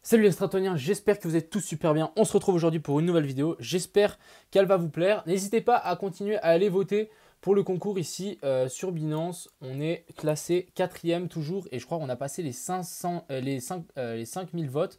Salut les Stratoniens, j'espère que vous êtes tous super bien. On se retrouve aujourd'hui pour une nouvelle vidéo. J'espère qu'elle va vous plaire. N'hésitez pas à continuer à aller voter pour le concours ici sur Binance. On est classé 4e toujours et je crois qu'on a passé les 500, les 5000 votes.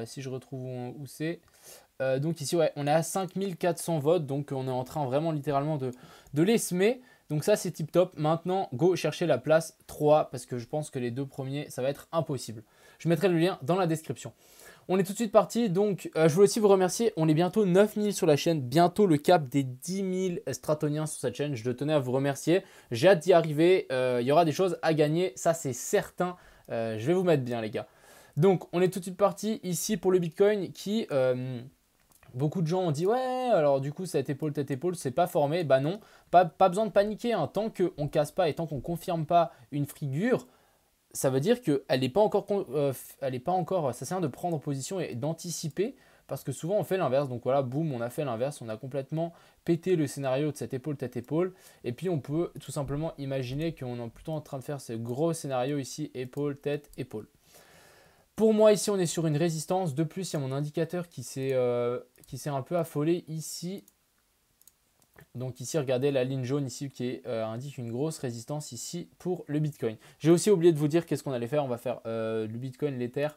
Si je retrouve où c'est. Donc ici, ouais, on est à 5400 votes. Donc on est en train vraiment littéralement de les semer. Donc ça, c'est tip top. Maintenant, go chercher la place 3 parce que je pense que les deux premiers, ça va être impossible. Je mettrai le lien dans la description. On est tout de suite parti. Donc, je voulais aussi vous remercier. On est bientôt 9000 sur la chaîne. Bientôt le cap des 10 000 Stratoniens sur cette chaîne. Je tenais à vous remercier. J'ai hâte d'y arriver. Il y aura des choses à gagner. Ça, c'est certain. Je vais vous mettre bien, les gars. Donc, on est tout de suite parti ici pour le Bitcoin qui... beaucoup de gens ont dit ouais, alors du coup cette épaule, tête épaule, c'est pas formé. Bah non, pas besoin de paniquer, hein. Tant qu'on ne casse pas et tant qu'on ne confirme pas une figure, ça veut dire qu'elle n'est pas encore, ça sert à rien de prendre position et d'anticiper parce que souvent on fait l'inverse. Donc voilà, boum, on a fait l'inverse, on a complètement pété le scénario de cette épaule, tête épaule. Et puis on peut tout simplement imaginer qu'on est plutôt en train de faire ce gros scénario ici, épaule, tête, épaule. Pour moi, ici, on est sur une résistance. De plus, il y a mon indicateur qui s'est un peu affolé ici. Donc ici, regardez la ligne jaune ici qui indique une grosse résistance ici pour le Bitcoin. J'ai aussi oublié de vous dire qu'est-ce qu'on allait faire. On va faire le Bitcoin, l'Ether.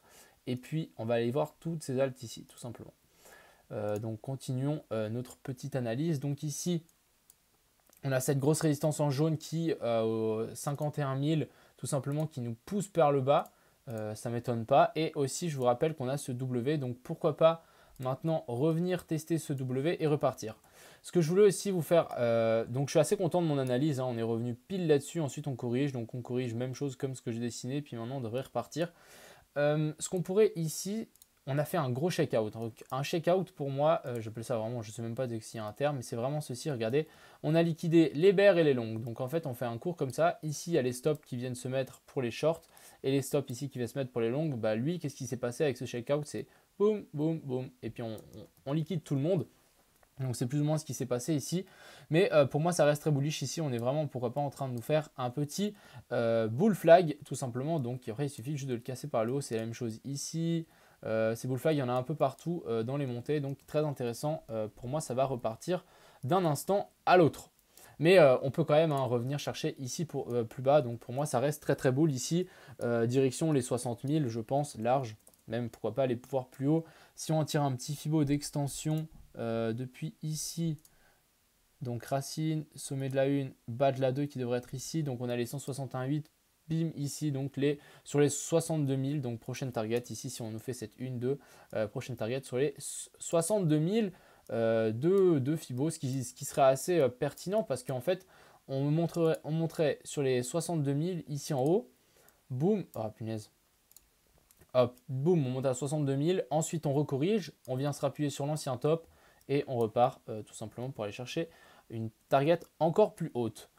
Et puis, on va aller voir toutes ces altes ici, tout simplement. Donc, continuons notre petite analyse. Donc ici, on a cette grosse résistance en jaune qui, au 51 000, tout simplement, qui nous pousse vers le bas. Ça ne m'étonne pas. Et aussi, je vous rappelle qu'on a ce W. Donc, pourquoi pas maintenant revenir tester ce W et repartir. Ce que je voulais aussi vous faire, donc je suis assez content de mon analyse. Hein, on est revenu pile là-dessus. Ensuite, on corrige. Donc, on corrige même chose comme ce que j'ai dessiné. Puis maintenant, on devrait repartir. Ce qu'on pourrait ici, on a fait un gros check-out. Donc, un check-out pour moi, j'appelle ça vraiment, je ne sais même pas s'il y a un terme, mais c'est vraiment ceci. Regardez, on a liquidé les bears et les longs. Donc, en fait, on fait un cours comme ça. Ici, il y a les stops qui viennent se mettre pour les shorts et les stops ici qui viennent se mettre pour les longues. Bah, lui, qu'est-ce qui s'est passé avec ce check-out? C'est boum, boum, boum. Et puis, on liquide tout le monde. Donc c'est plus ou moins ce qui s'est passé ici. Mais pour moi, ça reste très bullish ici. On est vraiment, pourquoi pas, en train de nous faire un petit bull flag, tout simplement. Donc après, il suffit juste de le casser par le haut. C'est la même chose ici. Ces bull flags, il y en a un peu partout dans les montées. Donc très intéressant. Pour moi, ça va repartir d'un instant à l'autre. Mais on peut quand même revenir chercher ici pour, plus bas. Donc pour moi, ça reste très très bull ici. Direction les 60 000, je pense, large. Même pourquoi pas aller pouvoir plus haut. Si on tire un petit Fibo d'extension depuis ici, donc racine, sommet de la 1, bas de la 2 qui devrait être ici. Donc on a les 161,8, bim ici, donc sur les 62 000. Donc prochaine target ici, si on nous fait cette 1, 2, prochaine target sur les 62 000 de Fibo, ce qui serait assez pertinent parce qu'en fait, on montrait sur les 62 000 ici en haut, boum, ah punaise. Hop, boum, on monte à 62 000. Ensuite, on recorrige, on vient se rappuyer sur l'ancien top et on repart tout simplement pour aller chercher une target encore plus haute.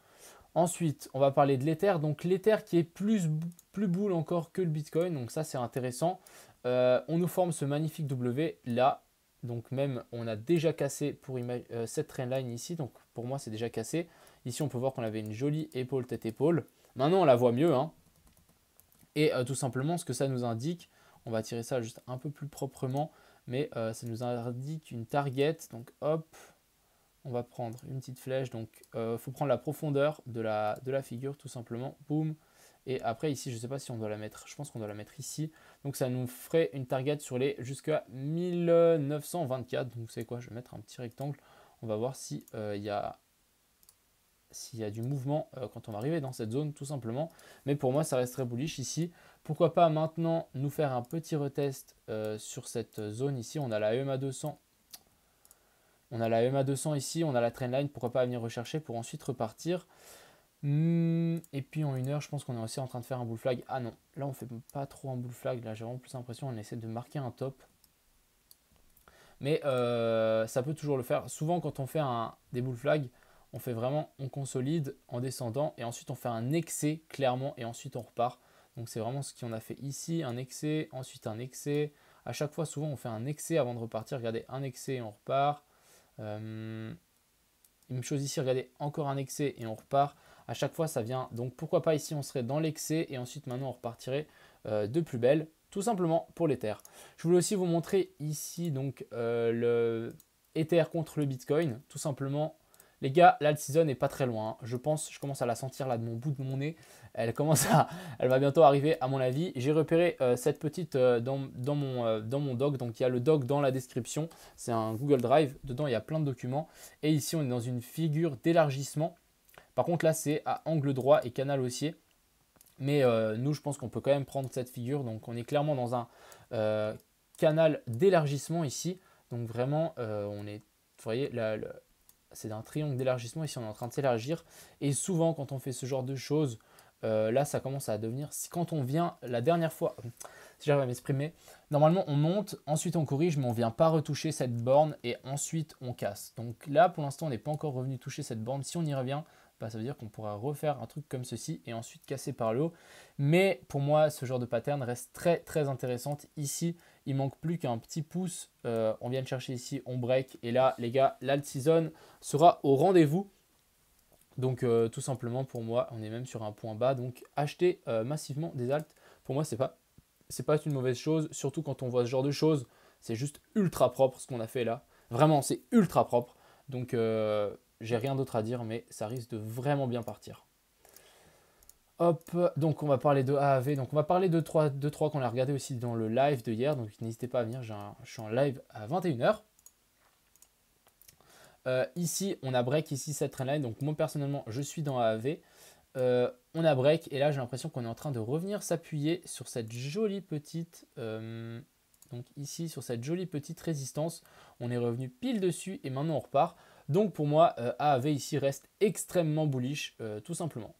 Ensuite, on va parler de l'Ether. Donc l'Ether qui est plus bull encore que le Bitcoin. Donc ça, c'est intéressant. On nous forme ce magnifique W là. Donc même, on a déjà cassé pour cette trendline ici. Donc pour moi, c'est déjà cassé. Ici, on peut voir qu'on avait une jolie épaule, tête, épaule. Maintenant, on la voit mieux, hein. Et tout simplement, ce que ça nous indique, on va tirer ça juste un peu plus proprement, mais ça nous indique une target. Donc hop, on va prendre une petite flèche. Donc il faut prendre la profondeur de la figure tout simplement. Boum. Et après ici, je ne sais pas si on doit la mettre, je pense qu'on doit la mettre ici. Donc ça nous ferait une target sur les jusqu'à 1924. Donc c'est quoi? Je vais mettre un petit rectangle. On va voir si il y a s'il y a du mouvement quand on va arriver dans cette zone tout simplement. Mais pour moi, ça reste très bullish ici. Pourquoi pas maintenant nous faire un petit retest sur cette zone ici. On a la EMA 200. On a la EMA 200 ici, on a la trendline. Pourquoi pas venir rechercher pour ensuite repartir. Et puis en une heure, je pense qu'on est aussi en train de faire un bull flag. Ah non, là on fait pas trop un bull flag. Là j'ai vraiment plus l'impression qu'on essaie de marquer un top. Mais ça peut toujours le faire. Souvent quand on fait des bull flags, on fait vraiment, on consolide en descendant et ensuite on fait un excès clairement et ensuite on repart. Donc c'est vraiment ce qu'on a fait ici, un excès, ensuite un excès. À chaque fois, souvent on fait un excès avant de repartir. Regardez, un excès et on repart. Même chose ici, regardez, encore un excès et on repart. À chaque fois, ça vient. Donc pourquoi pas ici, on serait dans l'excès et ensuite maintenant on repartirait de plus belle. tout simplement pour l'Ether. Je voulais aussi vous montrer ici donc le Ether contre le Bitcoin, tout simplement. Les gars, l'alt season n'est pas très loin, hein. Je commence à la sentir là de mon bout de mon nez. Elle va bientôt arriver à mon avis. J'ai repéré cette petite dans mon doc. Donc il y a le doc dans la description. C'est un Google Drive. Dedans il y a plein de documents. Et ici on est dans une figure d'élargissement. Par contre là c'est à angle droit et canal haussier. Mais nous je pense qu'on peut quand même prendre cette figure. Donc on est clairement dans un canal d'élargissement ici. Donc vraiment on est, vous voyez là, c'est un triangle d'élargissement. Ici, on est en train de s'élargir. Et souvent, quand on fait ce genre de choses, là, ça commence à devenir... Quand on vient, la dernière fois, si j'arrive à m'exprimer, normalement, on monte, ensuite on corrige, mais on ne vient pas retoucher cette borne et ensuite on casse. Donc là, pour l'instant, on n'est pas encore revenu toucher cette borne. Si on y revient, bah, ça veut dire qu'on pourra refaire un truc comme ceci et ensuite casser par le haut. Mais pour moi, ce genre de pattern reste très, très intéressante. Ici, il manque plus qu'un petit pouce. On vient de chercher ici, on break. Et là, les gars, l'alt season sera au rendez-vous. Donc, tout simplement, pour moi, on est même sur un point bas. Donc, acheter massivement des alts, pour moi, c'est pas une mauvaise chose. Surtout quand on voit ce genre de choses. C'est juste ultra propre ce qu'on a fait là. Vraiment, c'est ultra propre. Donc, j'ai rien d'autre à dire, mais ça risque de vraiment bien partir. Hop, donc on va parler de AAV, donc on va parler de 3 qu'on a regardé aussi dans le live de hier, donc n'hésitez pas à venir, je suis en live à 21 h. Ici, on a break, ici cette trendline, donc moi personnellement, je suis dans AAV. On a break, et là j'ai l'impression qu'on est en train de revenir s'appuyer sur cette jolie petite, donc ici sur cette jolie petite résistance. On est revenu pile dessus, et maintenant on repart. Donc pour moi, AAV ici reste extrêmement bullish, tout simplement.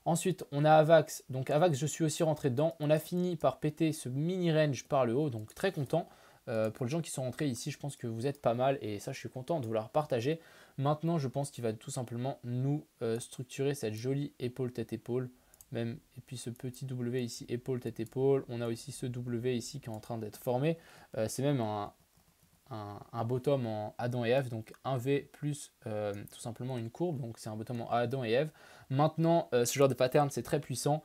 Ensuite, on a Avax. Donc Avax, je suis aussi rentré dedans. On a fini par péter ce mini range par le haut, donc très content. Pour les gens qui sont rentrés ici, je pense que vous êtes pas mal et ça, je suis content de vous la partager. Maintenant, je pense qu'il va tout simplement nous structurer cette jolie épaule tête-épaule. Même, et puis ce petit W ici, épaule tête-épaule. On a aussi ce W ici qui est en train d'être formé. C'est même un bottom en Adam et Ève, donc un V plus tout simplement une courbe, donc c'est un bottom en Adam et Ève. Maintenant, ce genre de pattern, c'est très puissant.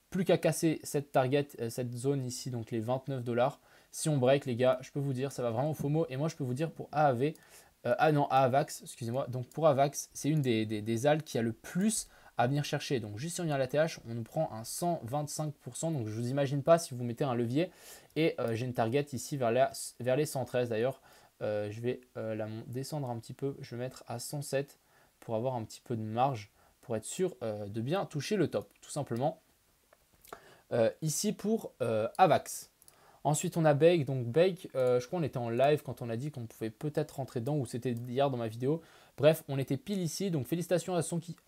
Plus qu'à casser cette target, cette zone ici, donc les 29 $. Si on break, les gars, je peux vous dire, ça va vraiment au FOMO. Et moi, je peux vous dire pour AAV, AVAX, excusez-moi. Donc pour AVAX, c'est une des alts qui a le plus à venir chercher. Donc juste si on vient à la TH, on nous prend un 125%. Donc je ne vous imagine pas si vous mettez un levier. Et j'ai une target ici vers les 113 d'ailleurs. Je vais la descendre un petit peu. Je vais mettre à 107 pour avoir un petit peu de marge, pour être sûr de bien toucher le top, tout simplement. Ici pour AVAX. Ensuite, on a Bake. Donc Bake, je crois qu'on était en live quand on a dit qu'on pouvait peut-être rentrer dedans, ou c'était hier dans ma vidéo. Bref, on était pile ici. Donc félicitations à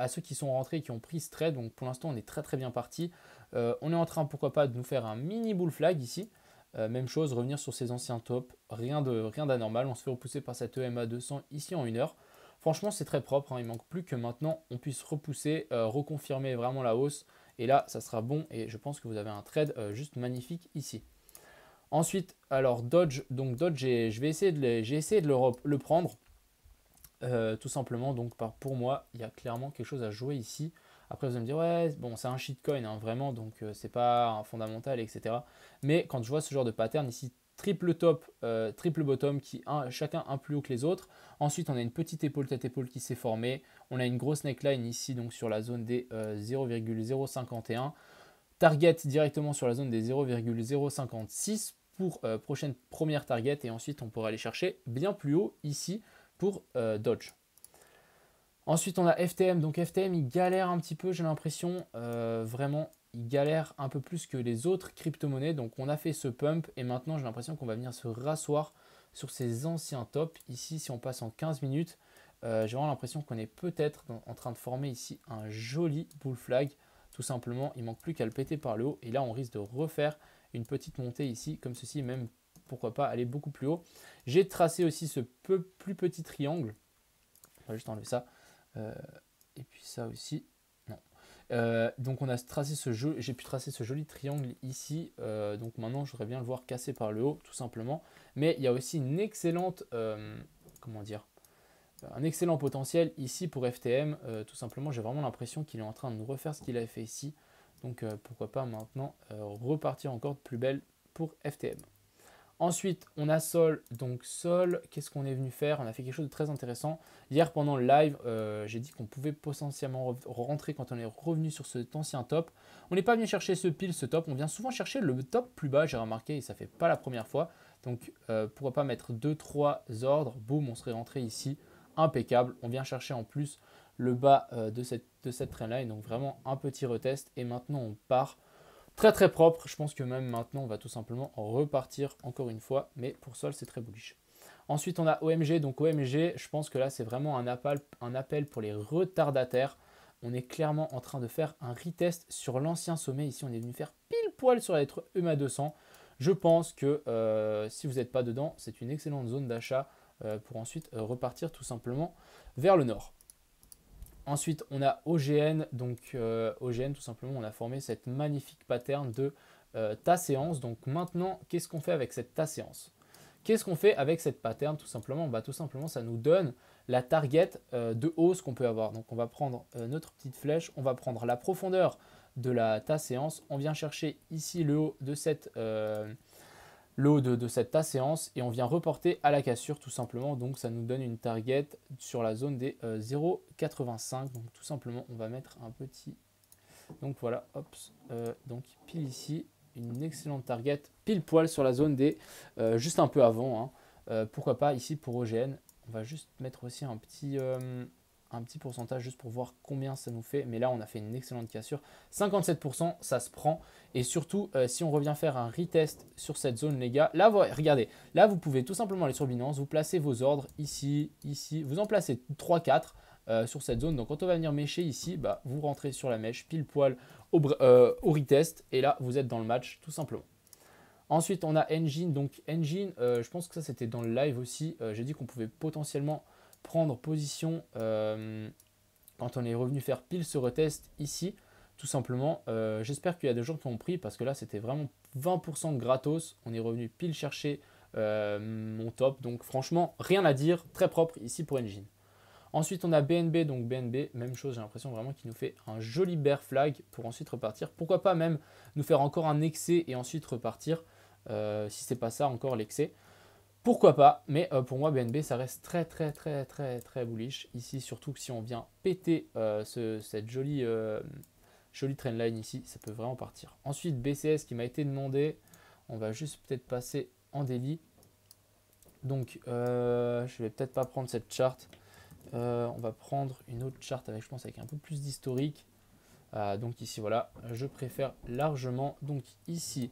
ceux qui sont rentrés et qui ont pris ce trade. Donc pour l'instant, on est très très bien parti. On est en train, pourquoi pas, de nous faire un mini bull flag ici. Même chose, revenir sur ses anciens tops. Rien d'anormal. On se fait repousser par cette EMA 200 ici en 1 heure. Franchement, c'est très propre, hein. Il manque plus que maintenant, on puisse repousser, reconfirmer vraiment la hausse. Et là, ça sera bon. Et je pense que vous avez un trade juste magnifique ici. Ensuite, alors Dodge. Donc Dodge, j'ai essayé de le prendre. Tout simplement. Donc pour moi, il y a clairement quelque chose à jouer ici. Après, vous allez me dire, ouais, bon, c'est un shitcoin, hein, vraiment. Donc, c'est pas un fondamental, etc. Mais quand je vois ce genre de pattern ici, triple top, triple bottom, chacun un plus haut que les autres. Ensuite, on a une petite épaule tête-épaule qui s'est formée. On a une grosse neckline ici, donc sur la zone des 0,051. Target directement sur la zone des 0,056 pour première target. Et ensuite, on pourra aller chercher bien plus haut ici pour Dodge. Ensuite, on a FTM. Donc FTM, il galère un petit peu, j'ai l'impression. Vraiment, il galère un peu plus que les autres crypto-monnaies. Donc on a fait ce pump et maintenant, j'ai l'impression qu'on va venir se rasseoir sur ces anciens tops. Ici, si on passe en 15 minutes, j'ai vraiment l'impression qu'on est peut-être en train de former ici un joli bull flag. Tout simplement, il manque plus qu'à le péter par le haut. Et là, on risque de refaire une petite montée ici, comme ceci, même pourquoi pas aller beaucoup plus haut. J'ai tracé aussi ce plus petit triangle. On va juste enlever ça. Et puis ça aussi, non. Donc on a tracé j'ai pu tracer ce joli triangle ici. Donc maintenant, je voudrais bien le voir casser par le haut, tout simplement. Mais il y a aussi une excellente, comment dire, un excellent potentiel ici pour FTM. Tout simplement, j'ai vraiment l'impression qu'il est en train de nous refaire ce qu'il avait fait ici. Donc pourquoi pas maintenant repartir encore de plus belle pour FTM. Ensuite, on a Sol. Donc Sol, qu'est-ce qu'on est venu faire? On a fait quelque chose de très intéressant. Hier, pendant le live, j'ai dit qu'on pouvait potentiellement rentrer quand on est revenu sur cet ancien top. On n'est pas venu chercher ce top. On vient souvent chercher le top plus bas, j'ai remarqué, et ça ne fait pas la première fois. Donc, pourquoi pas mettre 2-3 ordres. Boum, on serait rentré ici. Impeccable. On vient chercher en plus le bas de cette trendline. Donc, vraiment un petit retest. Et maintenant, on part. Très très propre, je pense que même maintenant on va tout simplement repartir encore une fois, mais pour Sol c'est très bullish. Ensuite on a OMG, donc OMG, je pense que là c'est vraiment un appel pour les retardataires. On est clairement en train de faire un retest sur l'ancien sommet, ici on est venu faire pile poil sur la lettre EMA 200. Je pense que si vous n'êtes pas dedans, c'est une excellente zone d'achat pour ensuite repartir tout simplement vers le nord. Ensuite, on a OGN. Donc, OGN, tout simplement, on a formé cette magnifique pattern de ta séance. Donc, maintenant, qu'est-ce qu'on fait avec cette ta séance? Qu'est-ce qu'on fait avec cette pattern? Tout simplement, tout simplement, ça nous donne la target de hausse qu'on peut avoir. Donc, on va prendre notre petite flèche. On va prendre la profondeur de la ta séance. On vient chercher ici le haut de cette ta séance et on vient reporter à la cassure tout simplement. Donc ça nous donne une target sur la zone des 0,85. Donc tout simplement on va mettre un petit, donc voilà, hop, donc pile ici une excellente target pile poil sur la zone des juste un peu avant, hein. Pourquoi pas ici pour OGN, on va juste mettre aussi un petit pourcentage juste pour voir combien ça nous fait. Mais là, on a fait une excellente cassure. 57%, ça se prend. Et surtout, si on revient faire un retest sur cette zone, les gars, là, regardez, là, vous pouvez tout simplement aller sur Binance, vous placez vos ordres ici, ici. Vous en placez 3-4 sur cette zone. Donc, quand on va venir mêcher ici, bah, vous rentrez sur la mèche pile poil au retest. Et là, vous êtes dans le match, tout simplement. Ensuite, on a Engine. Donc, Engine, je pense que ça, c'était dans le live aussi. J'ai dit qu'on pouvait potentiellement prendre position quand on est revenu faire pile ce retest ici, tout simplement. J'espère qu'il y a des gens qui ont pris parce que là, c'était vraiment 20% de gratos. On est revenu pile chercher mon top. Donc, franchement, rien à dire. Très propre ici pour Engine. Ensuite, on a BNB. Donc, BNB, même chose, j'ai l'impression vraiment qu'il nous fait un joli bear flag pour ensuite repartir. Pourquoi pas même nous faire encore un excès et ensuite repartir si c'est pas ça encore l'excès. Pourquoi pas, mais pour moi BNB ça reste très bullish ici, surtout que si on vient péter cette jolie trendline ici, ça peut vraiment partir. Ensuite BCS qui m'a été demandé, on va juste peut-être passer en daily. Donc je vais peut-être pas prendre cette charte, on va prendre une autre charte avec, je pense, avec un peu plus d'historique. Donc ici voilà, je préfère largement. Donc ici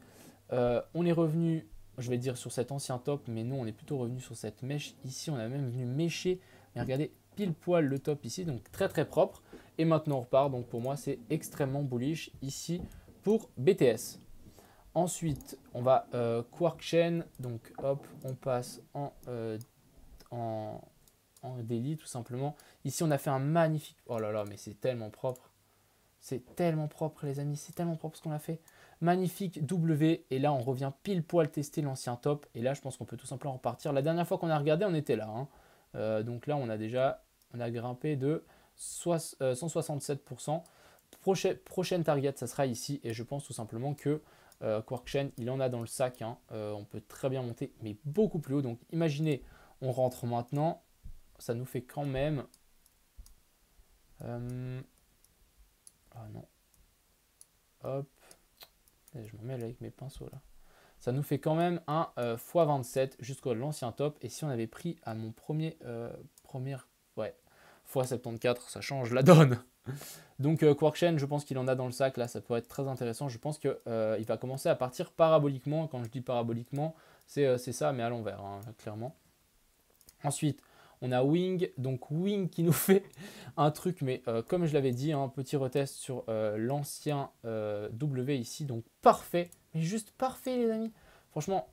on est revenu, je vais dire sur cet ancien top, mais non, on est plutôt revenu sur cette mèche ici. On a même venu mêcher, mais regardez pile poil le top ici, donc très propre. Et maintenant on repart, donc pour moi c'est extrêmement bullish ici pour BTS. Ensuite on va Quark Chain, donc hop, on passe en daily tout simplement. Ici on a fait un magnifique, oh là là, mais c'est tellement propre. C'est tellement propre les amis, c'est tellement propre ce qu'on a fait. Magnifique W, et là on revient pile poil tester l'ancien top. Et là je pense qu'on peut tout simplement repartir. La dernière fois qu'on a regardé on était là, hein. Donc là on a grimpé de 167%. Prochaine target ça sera ici. Et je pense tout simplement que Quark Chain il en a dans le sac, hein. On peut très bien monter mais beaucoup plus haut. Donc imaginez on rentre maintenant, ça nous fait quand même ah non. Hop. Je me mêle avec mes pinceaux là. Ça nous fait quand même un x27 jusqu'à l'ancien top. Et si on avait pris à mon ouais, x74, ça change la donne. Donc Quark Chain, je pense qu'il en a dans le sac. Là, ça pourrait être très intéressant. Je pense qu'il va commencer à partir paraboliquement. Quand je dis paraboliquement, c'est ça, mais à l'envers, hein, clairement. Ensuite, on a Wing, donc Wing qui nous fait un truc, mais comme je l'avais dit, un petit retest sur l'ancien W ici, donc parfait, mais juste parfait les amis. Franchement,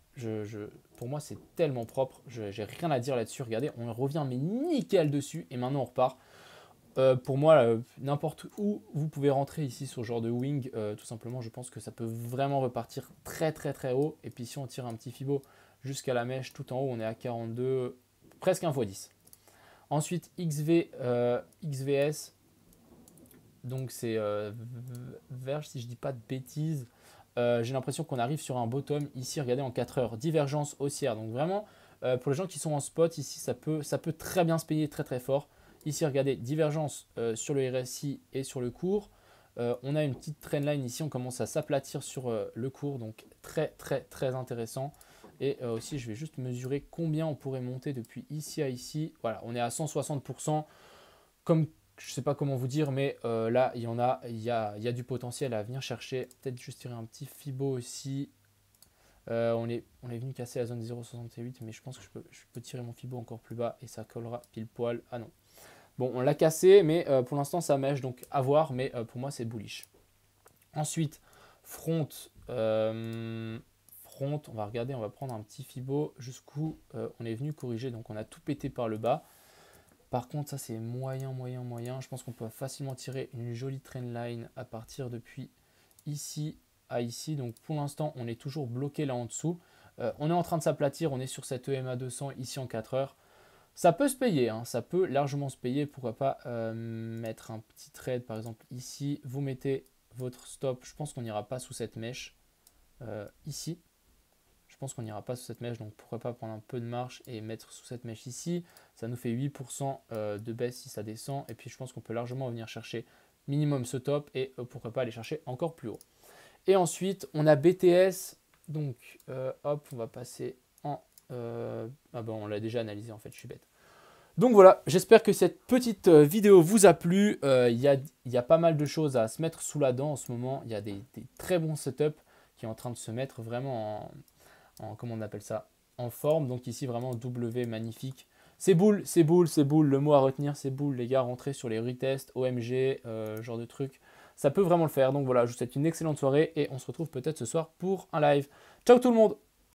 pour moi c'est tellement propre, j'ai rien à dire là-dessus. Regardez, on revient mais nickel dessus et maintenant on repart. Pour moi, n'importe où vous pouvez rentrer ici sur ce genre de Wing, tout simplement, je pense que ça peut vraiment repartir très haut. Et puis si on tire un petit fibo jusqu'à la mèche tout en haut, on est à 42, presque 1 x 10. Ensuite, XVS, donc c'est Verge, si je dis pas de bêtises. j'ai l'impression qu'on arrive sur un bottom ici, regardez, en 4 heures. Divergence haussière. Donc vraiment, pour les gens qui sont en spot, ici, ça peut très bien se payer très très fort. Ici, regardez, divergence sur le RSI et sur le cours. On a une petite trendline ici, on commence à s'aplatir sur le cours, donc très très très intéressant. Et aussi, je vais juste mesurer combien on pourrait monter depuis ici à ici. Voilà, on est à 160%. Comme je ne sais pas comment vous dire, mais là, il y a du potentiel à venir chercher. Peut-être juste tirer un petit Fibo aussi. On est venu casser la zone 0,68, mais je pense que je peux tirer mon Fibo encore plus bas et ça collera pile poil. Ah non. Bon, on l'a cassé, mais pour l'instant, ça mèche, donc à voir, mais pour moi, c'est bullish. Ensuite, front, on va regarder, on va prendre un petit Fibo jusqu'où on est venu corriger, donc on a tout pété par le bas. Par contre, ça c'est moyen, moyen, moyen. Je pense qu'on peut facilement tirer une jolie trendline à partir depuis ici à ici. Donc pour l'instant, on est toujours bloqué là en dessous. On est en train de s'aplatir, on est sur cette EMA 200 ici en 4 heures. Ça peut se payer, hein, ça peut largement se payer. Pourquoi pas mettre un petit trade par exemple ici. Vous mettez votre stop. Je pense qu'on n'ira pas sous cette mèche ici. Je pense qu'on n'ira pas sous cette mèche, donc pourquoi pas prendre un peu de marge et mettre sous cette mèche ici. Ça nous fait 8% de baisse si ça descend. Et puis je pense qu'on peut largement venir chercher minimum ce top et pourquoi pas aller chercher encore plus haut. Et ensuite, on a BTS. Donc hop, on va passer en... ah ben on l'a déjà analysé en fait, je suis bête. Donc voilà, j'espère que cette petite vidéo vous a plu. Il y a pas mal de choses à se mettre sous la dent en ce moment. Il y a des très bons setups qui sont en train de se mettre vraiment comment on appelle ça, en forme. Donc ici vraiment W magnifique. C'est boule, c'est boule, c'est boule. Le mot à retenir, c'est boule, les gars. Rentrez sur les retests, OMG, genre de truc. Ça peut vraiment le faire. Donc voilà, je vous souhaite une excellente soirée et on se retrouve peut-être ce soir pour un live. Ciao tout le monde!